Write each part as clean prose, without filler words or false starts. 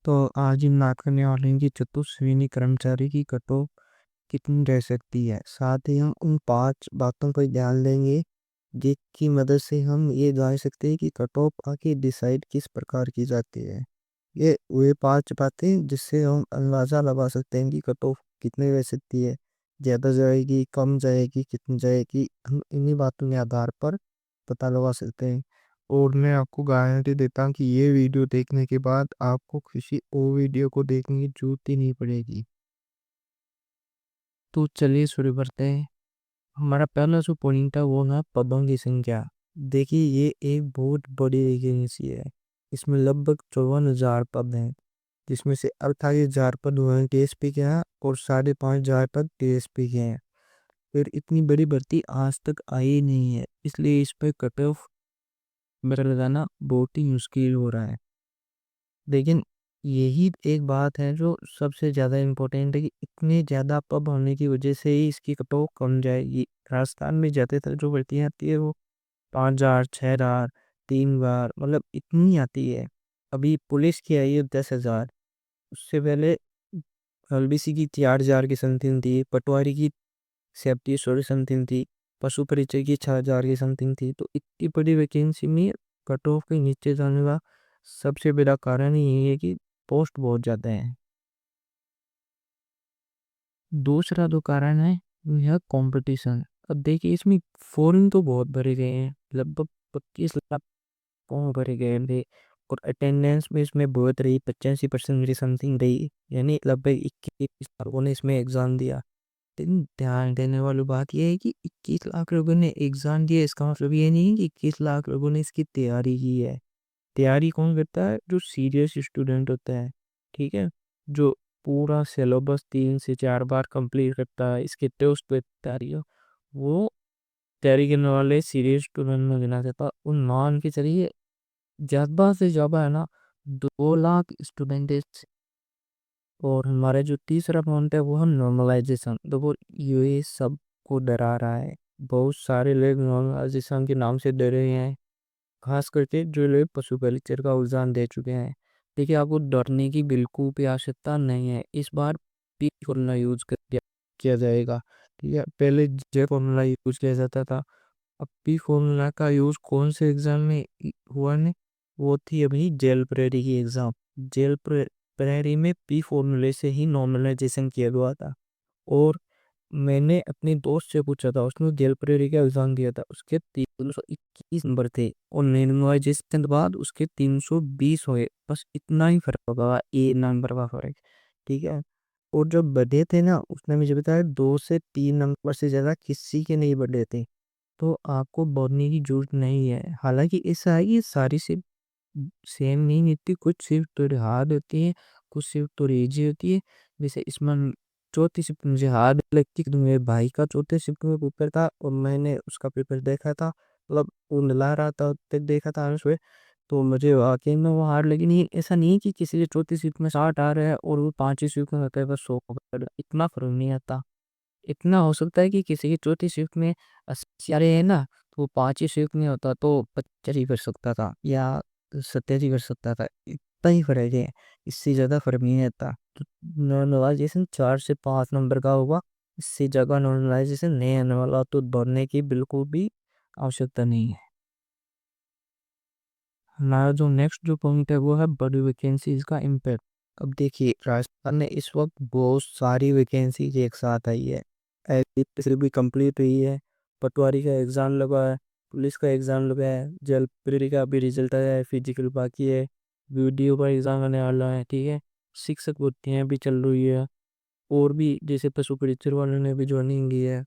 तो आज हम बात करने वाले हैं कि चतुर्श्रेणी कर्मचारी की कटऑफ कितनी रह सकती है। साथ ही हम उन 5 बातों पर ध्यान देंगे जिसकी मदद से हम ये जान सकते हैं कि कटऑफ आके डिसाइड किस प्रकार की जाती है। ये वे 5 बातें जिससे हम अंदाज़ा लगा सकते हैं कि कटऑफ कितनी रह सकती है, ज़्यादा जाएगी, कम जाएगी, कितनी जाएगी। हम इन्हीं बातों के आधार पर पता लगा सकते हैं। और मैं आपको गारंटी देता हूँ कि ये वीडियो देखने के बाद आपको किसी और वीडियो को देखने की जरूरत ही नहीं पड़ेगी। तो चलिए शुरू करते हैं। हमारा पहला जो पॉइंट है वो है पदों की संख्या। देखिए, ये एक बहुत बड़ी वैकेंसी है। इसमें लगभग 54,000 पद हैं, जिसमें से 28,000 पद हुए टीएसपी के हैं और 5,500 पद टीएसपी के हैं। फिर इतनी बड़ी भर्ती आज तक आई नहीं है, इसलिए इस पर कट ऑफ मेरा लगाना बहुत ही मुश्किल हो रहा है। लेकिन यही एक बात है जो सबसे ज़्यादा इम्पोर्टेंट है कि इतने ज़्यादा पब होने की वजह से ही इसकी कटऑफ कम जाएगी। राजस्थान में ज़्यादातर जो भर्तियाँ आती है वो 5,000, 6,000, 3,000 मतलब इतनी आती है। अभी पुलिस की आई है 10,000। उससे पहले एलबीसी की 4,000 की समथिंग थी, पटवारी की 3700 की समथिंग थी, पशु परिचय की 6,000 की समथिंग थी। तो इतनी बड़ी वैकेंसी में कट ऑफ के नीचे जाने का सबसे बड़ा कारण ही ये है कि पोस्ट बहुत ज़्यादा है। दूसरा जो कारण है वो है कंपटीशन। अब देखिए, इसमें फॉर्म तो बहुत भरे गए हैं, लगभग 25 लाख फॉर्म भरे गए थे। और अटेंडेंस में इसमें बहुत रही, 85% की समथिंग रही, यानी लगभग 21 लोगों ने इसमें एग्ज़ाम दिया। लेकिन ध्यान देने वाली बात यह है कि 21 लाख लोगों ने एग्ज़ाम दिया, इसका मतलब ये नहीं है कि 21 लाख लोगों ने इसकी तैयारी की है। तैयारी कौन करता है? जो सीरियस स्टूडेंट होता है, ठीक है, जो पूरा सिलेबस 3 से 4 बार कंप्लीट करता है, इसके टेस्ट पे तैयारी हो, वो तैयारी करने वाले सीरियस स्टूडेंट में गिना जाता है। उन मान के चलिए ज़्यादा से ज़्यादा है ना 2 लाख स्टूडेंट। और हमारा जो तीसरा पॉइंट है वो है नॉर्मलाइजेशन। देखो, ये सबको डरा रहा है। बहुत सारे लोग नॉर्मलाइजेशन के नाम से डरे हैं, खास करके जो लोग पशु कल्चर का रुझान दे चुके हैं। देखिए, आपको डरने की बिल्कुल भी आवश्यकता नहीं है। इस बार पी फॉर्मूला यूज किया जाएगा। ठीक है, पहले जे फॉर्मूला यूज किया जाता था। अब पी फॉर्मूला का यूज कौन से एग्जाम में हुआ ने? वो थी अभी जेल प्रेरी की एग्जाम। जेल प्रेरी में पी फॉर्मूले से ही नॉर्मलाइजेशन किया गया था। और मैंने अपने दोस्त से पूछा था, उसने जेल प्रेरी का एग्जाम दिया था, उसके 321 नंबर थे और नॉर्मलाइजेशन के बाद उसके 320 हुए। बस इतना ही फर्क होगा, ए नंबर का फर्क। ठीक है। और जो बढ़े थे ना, उसने मुझे बताया 2 से 3 नंबर से ज्यादा किसी के नहीं बढ़े थे। तो आपको बढ़ने की जरूरत नहीं है। हालांकि ऐसा है कि सारी सिर्फ सेम नहीं होती, कुछ सिर्फ थोड़ी हार्ड होती है, कुछ सिर्फ थोड़ी इजी होती है। जैसे इसमें चौथी शिफ्ट मुझे हार्ड लगती, क्योंकि मेरे भाई का चौथे शिफ्ट में पेपर था और मैंने उसका पेपर देखा था, मतलब वो मिला रहा था तब देखा था उसमें। तो मुझे वाकई में वो हार्ड लगी नहीं। ऐसा नहीं है कि किसी के चौथी शिफ्ट में 60 आ रहे हैं और वो पांचवी शिफ्ट में होता है बस 100, इतना फर्क नहीं आता। इतना हो सकता है कि किसी की चौथी शिफ्ट में 80 आ रहे हैं ना, तो वो पांचवी शिफ्ट में होता तो 85 कर सकता था या 87 कर सकता था। इतना ही फर्क है, इससे ज़्यादा फर्क नहीं आता। तो नॉर्मलाइजेशन 4 से 5 नंबर का होगा, इससे ज़्यादा नॉर्मलाइजेशन नहीं आने वाला, तो दौड़ने की बिल्कुल भी आवश्यकता नहीं है। हमारा जो नेक्स्ट जो पॉइंट है वो है बड़ी वैकेंसीज का इम्पैक्ट। अब देखिए, राजस्थान में इस वक्त बहुत सारी वैकेंसीज एक साथ आई है। एग्री भी कंप्लीट हुई है, पटवारी का एग्ज़ाम लगा है, पुलिस का एग्ज़ाम लगा है, जलपरी का अभी रिजल्ट आया है, फिजिकल बाकी है, वीडियो का एग्ज़ाम आने वाला है। ठीक है, शिक्षक भर्तियाँ भी चल रही है, और भी जैसे पशु परिचर वालों ने भी ज्वाइनिंग की है।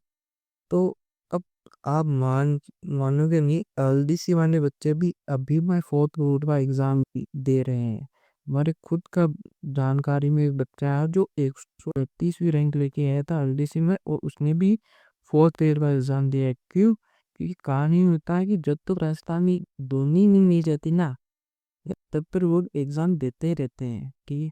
तो अब आप मानोगे नहीं, एलडीसी वाले बच्चे भी अभी मैं फोर्थ बोर्ड का एग्जाम दे रहे हैं। हमारे खुद का जानकारी में एक बच्चा है जो 138वीं रैंक लेके आया था एलडीसी में, और उसने भी फोर्थ ईयर का एग्जाम दिया है। क्यों? क्योंकि कहानी होता है कि जब तक राजस्थान में दोनों नहीं मिल जाती ना, तब पर वो एग्जाम देते ही रहते हैं। ठीक है।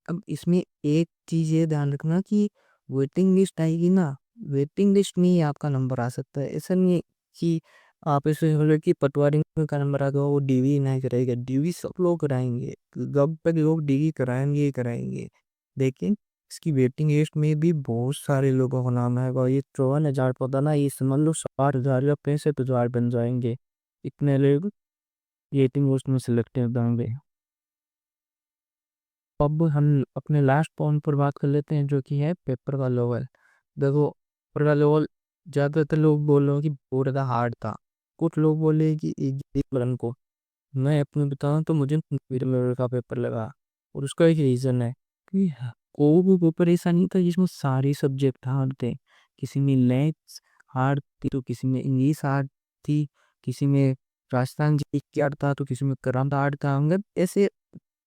अब इसमें एक चीज ये ध्यान रखना कि वेटिंग लिस्ट आएगी ना, वेटिंग लिस्ट में ही आपका नंबर आ सकता है। ऐसा नहीं है कि आप ऐसे बोले कि पटवारी का नंबर आ गया, वो डीवी नहीं कराएगा। डीवी सब लोग कराएंगे, जब तक लोग डीवी कराएंगे ही कराएंगे। लेकिन इसकी वेटिंग लिस्ट में भी बहुत सारे लोगों का नाम है। और ये 54,000 पता ना, ये समझ लो 60,000 या 65,000 बन जाएंगे। इतने लोग वेटिंग लिस्ट में सिलेक्टेड होंगे। अब हम अपने लास्ट पॉइंट पर बात कर लेते हैं, जो कि है पेपर का लेवल। देखो, पेपर का लेवल ज़्यादातर लोग बोल रहे हो कि बहुत ज़्यादा हार्ड था। कुछ लोग बोले कि इजी रन को। मैं अपने बताऊं तो मुझे मिड लेवल का पेपर लगा। और उसका एक रीज़न है कि कोई भी पेपर ऐसा नहीं था जिसमें सारे सब्जेक्ट हार्ड थे। किसी में मैथ्स हार्ड थी, तो किसी में इंग्लिश हार्ड थी, किसी में राजस्थान जी के हार्ड था, तो किसी में करंट हार्ड था। मतलब ऐसे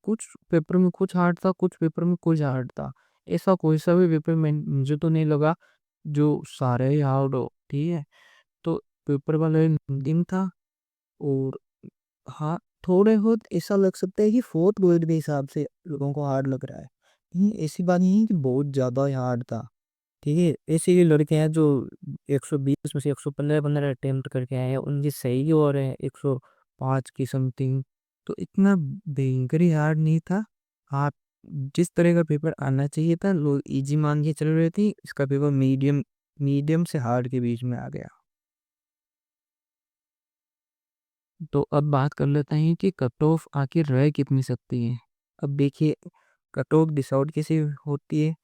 कुछ पेपर में कुछ हार्ड था, कुछ पेपर में कुछ हार्ड था। ऐसा कोई सा भी पेपर में मुझे तो नहीं लगा जो सारे ही हार्ड हो। ठीक है, तो पेपर वाले दिन था। और हाँ, थोड़े बहुत ऐसा लग सकता है कि फोर्थ ग्रेड के हिसाब से लोगों को हार्ड लग रहा है। ऐसी बात नहीं है कि बहुत ज़्यादा हार्ड था। ठीक है, ऐसे ही लड़के हैं जो 120 में से 115 अटेम्प्ट करके आए हैं, उनकी सही हो रहे हैं 105 की समथिंग। तो इतना भयंकर ही हार्ड नहीं था। आप जिस तरह का पेपर आना चाहिए था, लोग इजी मान के चल रहे थे, इसका पेपर मीडियम मीडियम से हार्ड के बीच में आ गया। तो अब बात कर लेते हैं कि कट ऑफ आखिर रह कितनी सकती है। अब देखिए, कट ऑफ डिसाइड कैसे होती है।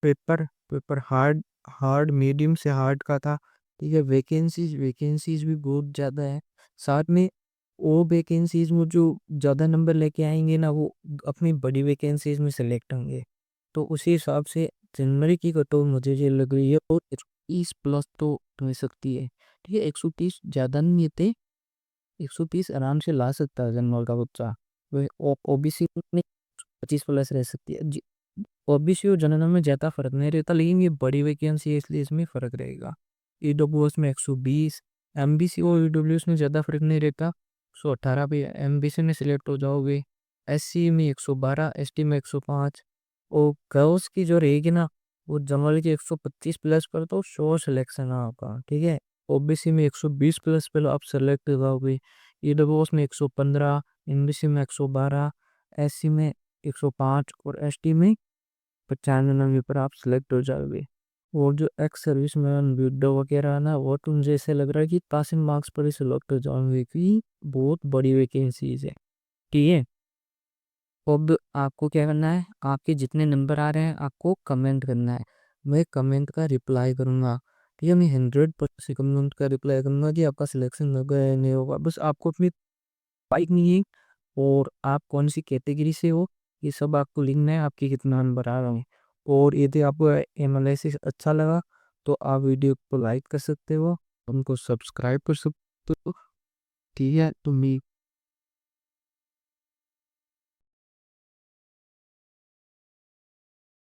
Paper paper hard hard medium से हार्ड का था। ठीक है, वैकेंसीज वैकेंसीज भी बहुत ज़्यादा है। साथ में वो वैकेंसीज में जो ज़्यादा नंबर लेके आएंगे ना, वो अपनी बड़ी वैकेंसीज में सेलेक्ट होंगे। तो उसी हिसाब से जनवरी की कट ऑफ मुझे ये लग रही है, और 130 प्लस तो हो सकती है। ठीक है, 130 ज़्यादा नहीं थे, 130 आराम से ला सकता है जनरल का बच्चा। वह ओबीसी में 25 प्लस रह सकती है। ओबीसी और जनरल में ज़्यादा फर्क नहीं रहता, लेकिन ये बड़ी वैकेंसी है इसलिए इसमें फर्क रहेगा। ईडब्ल्यूएस में 120, एमबीसी और ईडब्ल्यूएस में ज़्यादा फर्क नहीं रहता। 118 भी एमबीसी में सिलेक्ट हो जाओगे। एससी में 112, एसटी में 105। और गर्ल्स की जो रहेगी ना, वो जनरल की 125 प्लस पर तो शो सिलेक्शन होगा। ठीक है, ओबीसी में 120 प्लस पे आप सेलेक्ट हो जाओगे। ईडब्ल्यूएस में 115, एमबीसी में 112, एससी में 105 और एसटी में 95 पर आप सिलेक्ट हो जाओगे। वो जो एक्स सर्विस मैन विडो वगैरह है ना, वो तो मुझे ऐसे लग रहा है कि पासिंग मार्क्स पर ही सिलेक्ट हो जाओगे, कि बहुत बड़ी वैकेंसीज है। ठीक है, अब आपको क्या करना है, आपके जितने नंबर आ रहे हैं आपको कमेंट करना है। मैं कमेंट का रिप्लाई करूंगा। ठीक है, मैं 100% कमेंट का रिप्लाई करूंगा कि आपका सिलेक्शन होगा या नहीं होगा। बस आपको अपनी बाइक नहीं है और आप कौन सी कैटेगरी से हो, ये सब आपको लिखना है, आपके कितना नंबर आ रहे हैं। और यदि आपको एनालिसिस अच्छा लगा तो आप वीडियो को लाइक कर सकते हो, उनको सब्सक्राइब कर सकते हो। ठीक है, तो मैं